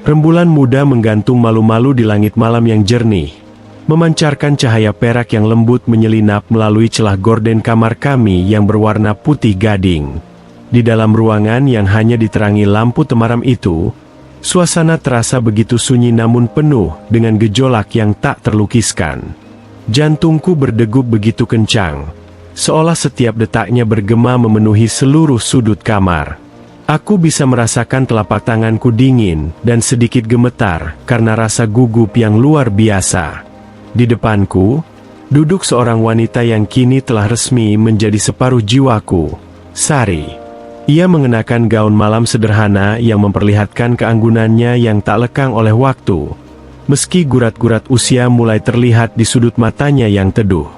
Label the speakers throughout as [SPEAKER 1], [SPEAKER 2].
[SPEAKER 1] Rembulan muda menggantung malu-malu di langit malam yang jernih, memancarkan cahaya perak yang lembut menyelinap melalui celah gorden kamar kami yang berwarna putih gading. Di dalam ruangan yang hanya diterangi lampu temaram itu, suasana terasa begitu sunyi namun penuh dengan gejolak yang tak terlukiskan. Jantungku berdegup begitu kencang, seolah setiap detaknya bergema memenuhi seluruh sudut kamar. Aku bisa merasakan telapak tanganku dingin dan sedikit gemetar karena rasa gugup yang luar biasa. Di depanku, duduk seorang wanita yang kini telah resmi menjadi separuh jiwaku, Sari. Ia mengenakan gaun malam sederhana yang memperlihatkan keanggunannya yang tak lekang oleh waktu, meski gurat-gurat usia mulai terlihat di sudut matanya yang teduh.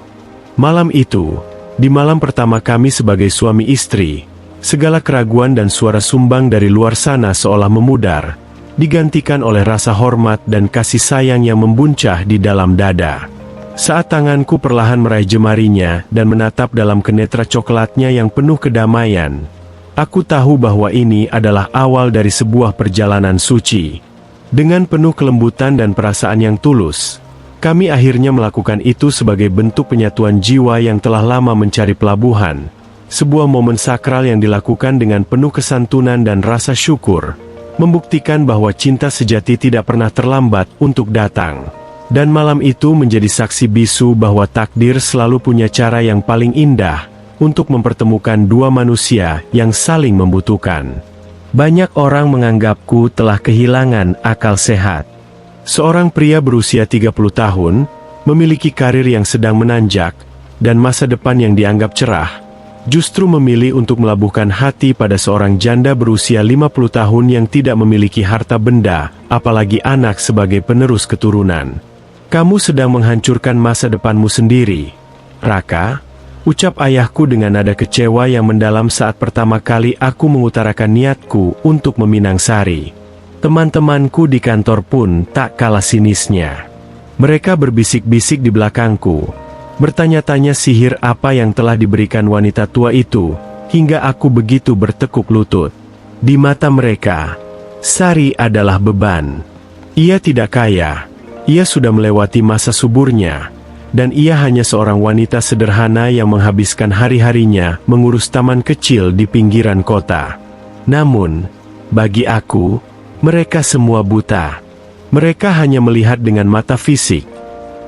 [SPEAKER 1] Malam itu, di malam pertama kami sebagai suami istri, segala keraguan dan suara sumbang dari luar sana seolah memudar, digantikan oleh rasa hormat dan kasih sayang yang membuncah di dalam dada. Saat tanganku perlahan meraih jemarinya dan menatap dalam kenetra coklatnya yang penuh kedamaian, aku tahu bahwa ini adalah awal dari sebuah perjalanan suci. Dengan penuh kelembutan dan perasaan yang tulus, kami akhirnya melakukan itu sebagai bentuk penyatuan jiwa yang telah lama mencari pelabuhan. Sebuah momen sakral yang dilakukan dengan penuh kesantunan dan rasa syukur, membuktikan bahwa cinta sejati tidak pernah terlambat untuk datang. Dan malam itu menjadi saksi bisu bahwa takdir selalu punya cara yang paling indah untuk mempertemukan dua manusia yang saling membutuhkan. Banyak orang menganggapku telah kehilangan akal sehat. Seorang pria berusia 30 tahun, memiliki karir yang sedang menanjak, dan masa depan yang dianggap cerah, justru memilih untuk melabuhkan hati pada seorang janda berusia 50 tahun yang tidak memiliki harta benda, apalagi anak sebagai penerus keturunan. Kamu sedang menghancurkan masa depanmu sendiri, Raka, ucap ayahku dengan nada kecewa yang mendalam saat pertama kali aku mengutarakan niatku untuk meminang Sari. Teman-temanku di kantor pun tak kalah sinisnya. Mereka berbisik-bisik di belakangku, bertanya-tanya sihir apa yang telah diberikan wanita tua itu, hingga aku begitu bertekuk lutut. Di mata mereka, Sari adalah beban. Ia tidak kaya, ia sudah melewati masa suburnya, dan ia hanya seorang wanita sederhana yang menghabiskan hari-harinya mengurus taman kecil di pinggiran kota. Namun, bagi aku, mereka semua buta. Mereka hanya melihat dengan mata fisik,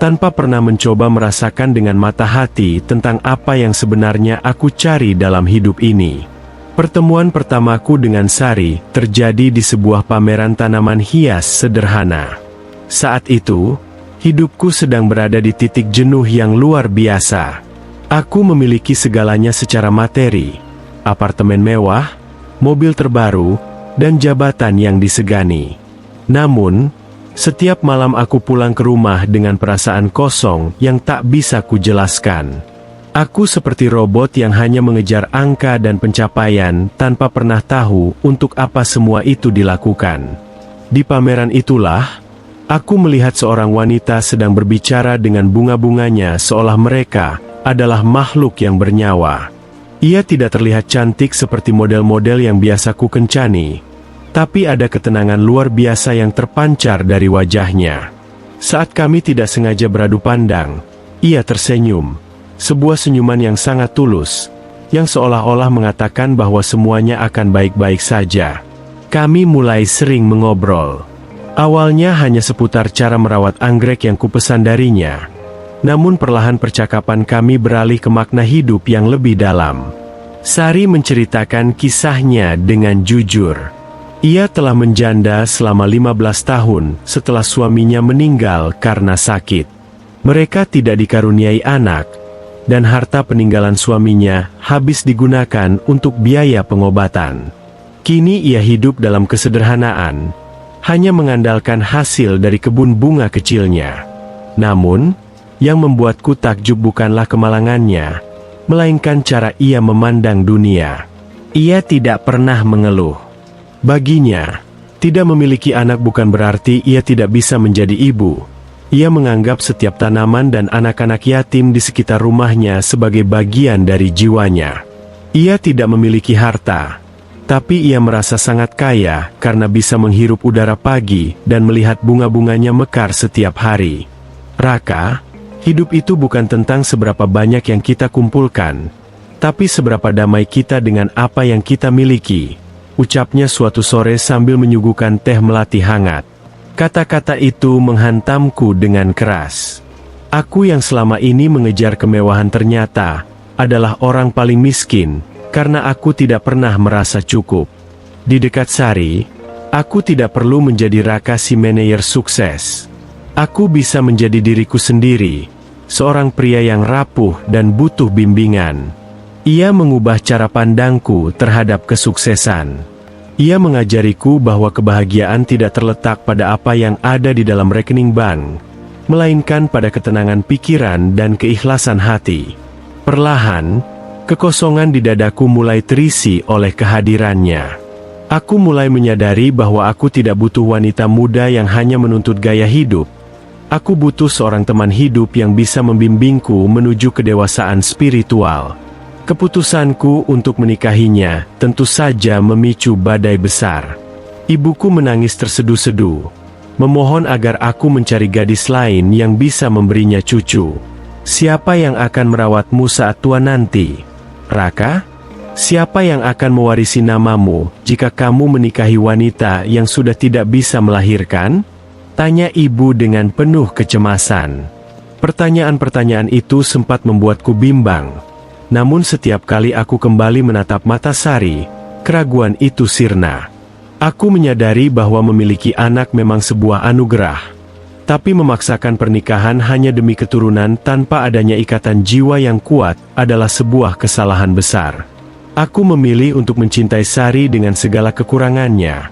[SPEAKER 1] tanpa pernah mencoba merasakan dengan mata hati tentang apa yang sebenarnya aku cari dalam hidup ini. Pertemuan pertamaku dengan Sari terjadi di sebuah pameran tanaman hias sederhana. Saat itu, hidupku sedang berada di titik jenuh yang luar biasa. Aku memiliki segalanya secara materi, apartemen mewah, mobil terbaru, dan jabatan yang disegani. Namun, setiap malam aku pulang ke rumah dengan perasaan kosong yang tak bisa kujelaskan. Aku seperti robot yang hanya mengejar angka dan pencapaian tanpa pernah tahu untuk apa semua itu dilakukan. Di pameran itulah, aku melihat seorang wanita sedang berbicara dengan bunga-bunganya seolah mereka adalah makhluk yang bernyawa. Ia tidak terlihat cantik seperti model-model yang biasa ku kencani, tapi ada ketenangan luar biasa yang terpancar dari wajahnya. Saat kami tidak sengaja beradu pandang, ia tersenyum. Sebuah senyuman yang sangat tulus, yang seolah-olah mengatakan bahwa semuanya akan baik-baik saja. Kami mulai sering mengobrol. Awalnya hanya seputar cara merawat anggrek yang kupesan darinya. Namun perlahan percakapan kami beralih ke makna hidup yang lebih dalam. Sari menceritakan kisahnya dengan jujur. Ia telah menjanda selama 15 tahun setelah suaminya meninggal karena sakit. Mereka tidak dikaruniai anak, dan harta peninggalan suaminya habis digunakan untuk biaya pengobatan. Kini ia hidup dalam kesederhanaan, hanya mengandalkan hasil dari kebun bunga kecilnya. Namun, yang membuatku takjub bukanlah kemalangannya, melainkan cara ia memandang dunia. Ia tidak pernah mengeluh. Baginya, tidak memiliki anak bukan berarti ia tidak bisa menjadi ibu. Ia menganggap setiap tanaman dan anak-anak yatim di sekitar rumahnya sebagai bagian dari jiwanya. Ia tidak memiliki harta, Tapi ia merasa sangat kaya karena bisa menghirup udara pagi dan melihat bunga-bunganya mekar setiap hari. Raka, hidup itu bukan tentang seberapa banyak yang kita kumpulkan, tapi seberapa damai kita dengan apa yang kita miliki, ucapnya suatu sore sambil menyuguhkan teh melati hangat. Kata-kata itu menghantamku dengan keras. Aku yang selama ini mengejar kemewahan ternyata adalah orang paling miskin, karena aku tidak pernah merasa cukup. Di dekat Sari, aku tidak perlu menjadi Raka si manajer sukses. Aku bisa menjadi diriku sendiri, seorang pria yang rapuh dan butuh bimbingan. Ia mengubah cara pandangku terhadap kesuksesan. Ia mengajariku bahwa kebahagiaan tidak terletak pada apa yang ada di dalam rekening bank, melainkan pada ketenangan pikiran dan keikhlasan hati. Perlahan, kekosongan di dadaku mulai terisi oleh kehadirannya. Aku mulai menyadari bahwa aku tidak butuh wanita muda yang hanya menuntut gaya hidup. Aku butuh seorang teman hidup yang bisa membimbingku menuju kedewasaan spiritual. Keputusanku untuk menikahinya tentu saja memicu badai besar. Ibuku menangis terseduh-seduh, memohon agar aku mencari gadis lain yang bisa memberinya cucu. Siapa yang akan merawatmu saat tua nanti? Raka? Siapa yang akan mewarisi namamu jika kamu menikahi wanita yang sudah tidak bisa melahirkan? Tanya ibu dengan penuh kecemasan. Pertanyaan-pertanyaan itu sempat membuatku bimbang. Namun setiap kali aku kembali menatap mata Sari, keraguan itu sirna. Aku menyadari bahwa memiliki anak memang sebuah anugerah. Tapi memaksakan pernikahan hanya demi keturunan tanpa adanya ikatan jiwa yang kuat adalah sebuah kesalahan besar. Aku memilih untuk mencintai Sari dengan segala kekurangannya,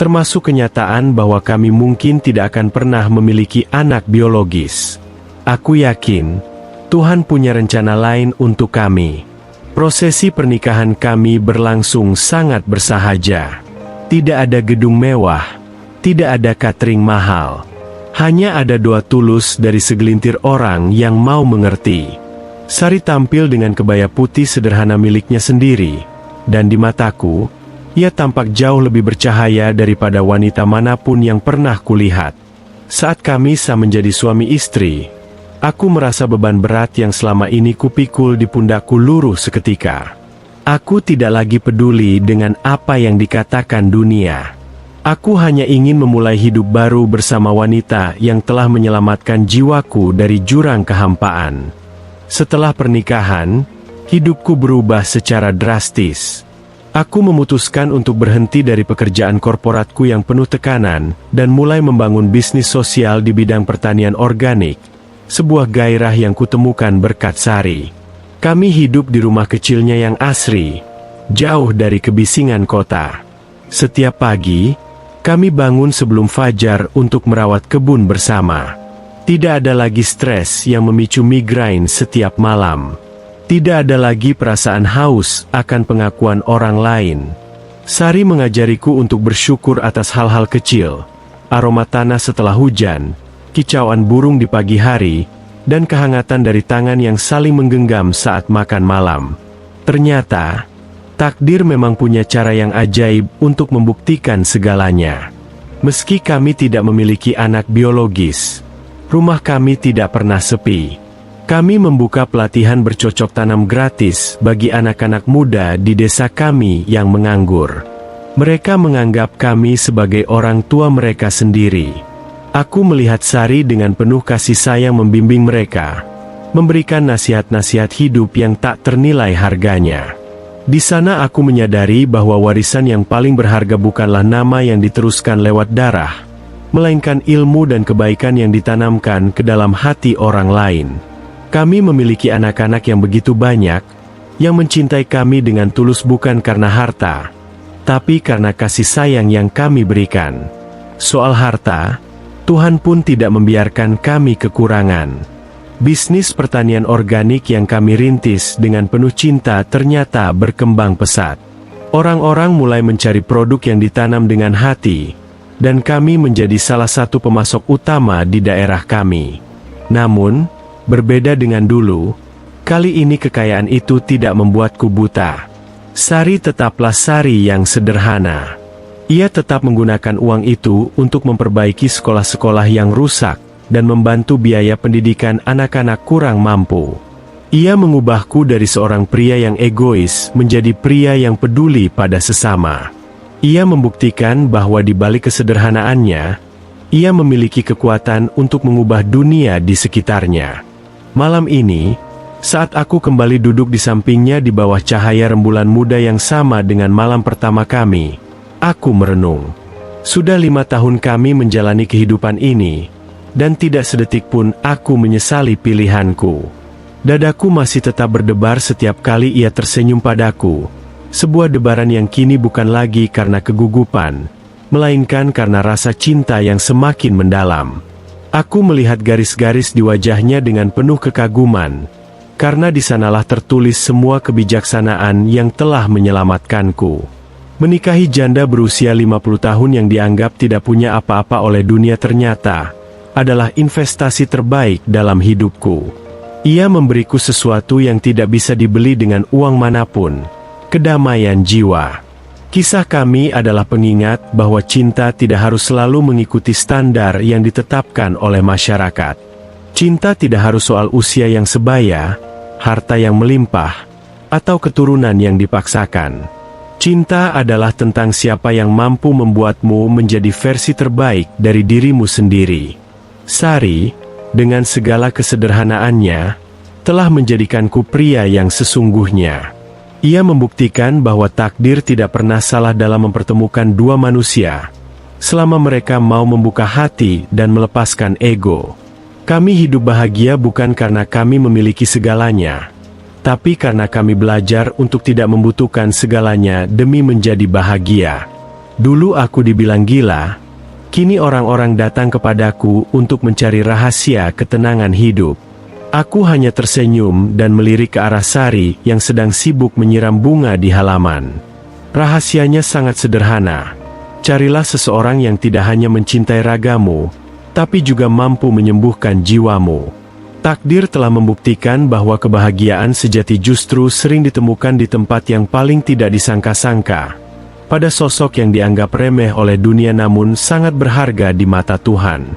[SPEAKER 1] termasuk kenyataan bahwa kami mungkin tidak akan pernah memiliki anak biologis. Aku yakin Tuhan punya rencana lain untuk kami. Prosesi pernikahan kami berlangsung sangat bersahaja. Tidak ada gedung mewah, tidak ada catering mahal. Hanya ada doa tulus dari segelintir orang yang mau mengerti. Sari tampil dengan kebaya putih sederhana miliknya sendiri, dan di mataku, ia tampak jauh lebih bercahaya daripada wanita manapun yang pernah kulihat. Saat kami sah menjadi suami istri, aku merasa beban berat yang selama ini kupikul di pundakku luruh seketika. Aku tidak lagi peduli dengan apa yang dikatakan dunia. Aku hanya ingin memulai hidup baru bersama wanita yang telah menyelamatkan jiwaku dari jurang kehampaan. Setelah pernikahan, hidupku berubah secara drastis. Aku memutuskan untuk berhenti dari pekerjaan korporatku yang penuh tekanan, dan mulai membangun bisnis sosial di bidang pertanian organik, sebuah gairah yang kutemukan berkat Sari. Kami hidup di rumah kecilnya yang asri, jauh dari kebisingan kota. Setiap pagi, kami bangun sebelum fajar untuk merawat kebun bersama. Tidak ada lagi stres yang memicu migrain setiap malam. Tidak ada lagi perasaan haus akan pengakuan orang lain. Sari mengajariku untuk bersyukur atas hal-hal kecil, aroma tanah setelah hujan, kicauan burung di pagi hari, dan kehangatan dari tangan yang saling menggenggam saat makan malam. Ternyata, takdir memang punya cara yang ajaib untuk membuktikan segalanya. Meski kami tidak memiliki anak biologis, rumah kami tidak pernah sepi. Kami membuka pelatihan bercocok tanam gratis bagi anak-anak muda di desa kami yang menganggur. Mereka menganggap kami sebagai orang tua mereka sendiri. Aku melihat Sari dengan penuh kasih sayang membimbing mereka, memberikan nasihat-nasihat hidup yang tak ternilai harganya. Di sana aku menyadari bahwa warisan yang paling berharga bukanlah nama yang diteruskan lewat darah, melainkan ilmu dan kebaikan yang ditanamkan ke dalam hati orang lain. Kami memiliki anak-anak yang begitu banyak, yang mencintai kami dengan tulus bukan karena harta, tapi karena kasih sayang yang kami berikan. Soal harta, Tuhan pun tidak membiarkan kami kekurangan. Bisnis pertanian organik yang kami rintis dengan penuh cinta ternyata berkembang pesat. Orang-orang mulai mencari produk yang ditanam dengan hati, dan kami menjadi salah satu pemasok utama di daerah kami. Namun, berbeda dengan dulu, kali ini kekayaan itu tidak membuatku buta. Sari tetaplah Sari yang sederhana. Ia tetap menggunakan uang itu untuk memperbaiki sekolah-sekolah yang rusak dan membantu biaya pendidikan anak-anak kurang mampu. Ia mengubahku dari seorang pria yang egois menjadi pria yang peduli pada sesama. Ia membuktikan bahwa di balik kesederhanaannya, ia memiliki kekuatan untuk mengubah dunia di sekitarnya. Malam ini, saat aku kembali duduk di sampingnya di bawah cahaya rembulan muda yang sama dengan malam pertama kami, aku merenung. Sudah 5 tahun kami menjalani kehidupan ini, dan tidak sedetik pun aku menyesali pilihanku. Dadaku masih tetap berdebar setiap kali ia tersenyum padaku. Sebuah debaran yang kini bukan lagi karena kegugupan, melainkan karena rasa cinta yang semakin mendalam. Aku melihat garis-garis di wajahnya dengan penuh kekaguman, karena di sanalah tertulis semua kebijaksanaan yang telah menyelamatkanku. Menikahi janda berusia 50 tahun yang dianggap tidak punya apa-apa oleh dunia ternyata adalah investasi terbaik dalam hidupku. Ia memberiku sesuatu yang tidak bisa dibeli dengan uang manapun, kedamaian jiwa. Kisah kami adalah pengingat bahwa cinta tidak harus selalu mengikuti standar yang ditetapkan oleh masyarakat. Cinta tidak harus soal usia yang sebaya, harta yang melimpah, atau keturunan yang dipaksakan. Cinta adalah tentang siapa yang mampu membuatmu menjadi versi terbaik dari dirimu sendiri. Sari, dengan segala kesederhanaannya, telah menjadikanku pria yang sesungguhnya. Ia membuktikan bahwa takdir tidak pernah salah dalam mempertemukan dua manusia, selama mereka mau membuka hati dan melepaskan ego. Kami hidup bahagia bukan karena kami memiliki segalanya, tapi karena kami belajar untuk tidak membutuhkan segalanya demi menjadi bahagia. Dulu aku dibilang gila, kini orang-orang datang kepadaku untuk mencari rahasia ketenangan hidup. Aku hanya tersenyum dan melirik ke arah Sari yang sedang sibuk menyiram bunga di halaman. Rahasianya sangat sederhana. Carilah seseorang yang tidak hanya mencintai ragamu, tapi juga mampu menyembuhkan jiwamu. Takdir telah membuktikan bahwa kebahagiaan sejati justru sering ditemukan di tempat yang paling tidak disangka-sangka. Pada sosok yang dianggap remeh oleh dunia namun sangat berharga di mata Tuhan.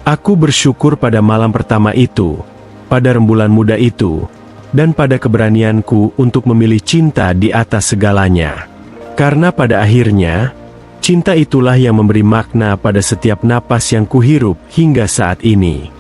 [SPEAKER 1] Aku bersyukur pada malam pertama itu, pada rembulan muda itu, dan pada keberanianku untuk memilih cinta di atas segalanya. Karena pada akhirnya, cinta itulah yang memberi makna pada setiap napas yang kuhirup hingga saat ini.